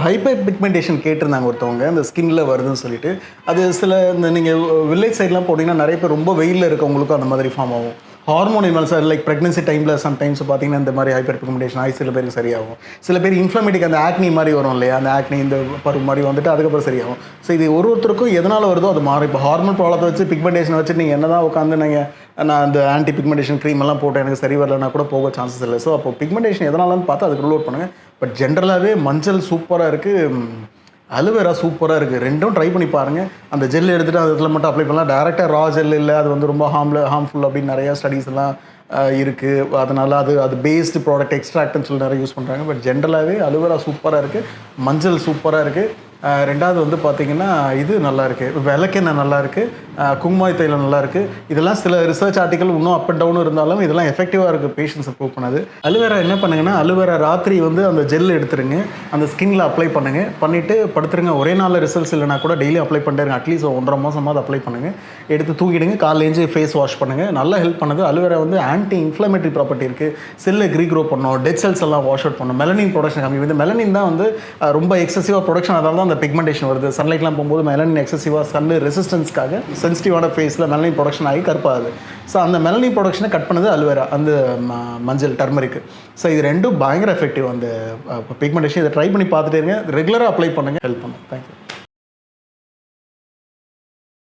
Hyper pigmentation கேட்டிருந்தாங்க ஒருத்தவங்க, அந்த ஸ்கின்ல வருதுன்னு சொல்லிட்டு. அது சில இந்த நீங்கள் வில்லேஜ் சைட்லாம் போனீங்கன்னா நிறைய பேர் ரொம்ப வெயிலில் இருக்கவங்களுக்கும் அந்த மாதிரி ஃபார்ம் ஆகும். ஹார்மோன் இன்வால்ஸ் லைக் ப்ரெக்னன்சி டைமில் சம்டைம்ஸ் பார்த்தீங்கன்னா இந்த மாதிரி ஹைப்பர் பிக்மெண்டேஷன் ஆகி சில பேருக்கு சரியாகும். சில பேர் இன்ஃப்ளமேட்டிக் அந்த ஆக்னி மாதிரி வரும் இல்லையா, அந்த ஆக்னி இந்த பருவம் மாதிரி வந்துட்டு அதுக்கப்புறம் சரியாகும். ஸோ இது ஒருத்தருக்கும் எதனால் வருதோ அது மாறும். இப்போ ஹார்மோன் ப்ராப்ளத்தை வச்சு பிக்மெண்டேஷன் வச்சு நீங்கள் என்ன தான் உட்காந்து நான் அந்த ஆன்டி பிக்மெண்டேஷன் க்ரீம் எல்லாம் போட்டு எனக்கு சரி வரலன்னா கூட போக சான்சஸ் இல்லை. ஸோ அப்போ பிக்மெண்டேஷன் எதனாலன்னு பார்த்து அதுக்கு ரூல் அவுட் பண்ணுங்கள். பட் ஜென்ரலாகவே மஞ்சள் சூப்பராக இருக்குது, அலுவேரா சூப்பராக இருக்குது. ரெண்டும் ட்ரை பண்ணி பாருங்கள். அந்த ஜெல் எடுத்துகிட்டு அது இதில் மட்டும் அப்ளை பண்ணலாம். டேரெக்டாக ரா ஜெல் இல்லை, அது வந்து ரொம்ப ஹார்ம்ஃபுல் அப்படின்னு நிறையா ஸ்டடீஸ் எல்லாம் இருக்குது. அதனால் அது பேஸ்டு ப்ராடக்ட் எக்ஸ்ட்ராக்ட்னு சொல்லி நிறைய யூஸ் பண்ணுறாங்க. பட் ஜென்ரலாகவே அலுவேரா சூப்பராக இருக்குது, மஞ்சள் சூப்பராக இருக்குது. ரெண்டாவது வந்து பார்த்திங்கன்னா இது நல்லாயிருக்கு, விளக்கெண்ணெய் நல்லாயிருக்கு, குங்குமாய் தைலம் நல்லாயிருக்கு. இதெல்லாம் சில ரிசர்ச் ஆர்டிக்கல் இன்னும் அப் அண்ட் டவுன் இருந்தாலும் இதெல்லாம் எஃபெக்டிவாக இருக்குது பேஷண்ட்ஸை ப்ரூவ் பண்ணது. அலுவேரா என்ன பண்ணுங்கன்னா, அலுவேரா ராத்திரி வந்து அந்த ஜெல் எடுத்துருங்க, அந்த ஸ்கின்னில் அப்ளை பண்ணுங்கள், பண்ணிவிட்டு படுத்துருங்க. ஒரே நாளில் ரிசல்ட்ஸ் இல்லைனா கூட டெய்லி அப்ளை பண்ணிட்டு அட்லீஸ்ட் 1.5 மாதமாவது அப்ளை பண்ணுங்கள். எடுத்து தூக்கிடுங்க, காலையில் எழுந்து ஃபேஸ் வாஷ் பண்ணுங்கள். நல்லா ஹெல்ப் பண்ணுது. அலுவேரா வந்து ஆன்டி இன்ஃப்ளமேட்டரி ப்ராப்பர்ட்டி இருக்குது, செல்லை ரீக்ரோ பண்ணும், டெட் செல்ஸ் எல்லாம் வாஷ் அவுட் பண்ணும், மெலனின் ப்ரொடக்ஷன் கம்மி. வந்து மெலனின் தான் வந்து ரொம்ப எக்ஸசிவாக ப்ரொடக்ஷன், அதனால தான் அந்த பிக்மெண்டேஷன் வருது. சன்லைட்லாம் போகும்போது மெலனின் எக்ஸசிவாக சன் ரெசிஸ்டன்ஸ்க்காக சென்சிட்டிவான ஃபேஸில் மெலனின் ப்ரொடக்ஷன் ஆகி கருப்பாகுது. ஸோ அந்த மெலனின் ப்ரொடக்ஷனை கட் பண்ணது அலுவேரா, அந்த மஞ்சள் டர்மரிக்கு. ஸோ இது ரெண்டும் பயங்கர எஃபெக்டிவ் அந்த பிக்மெண்டேஷன். இதை ட்ரை பண்ணி பார்த்துட்டே இருங்க, ரெகுலராக அப்ளை பண்ணுங்கள், ஹெல்ப் பண்ணும். தேங்க்யூ.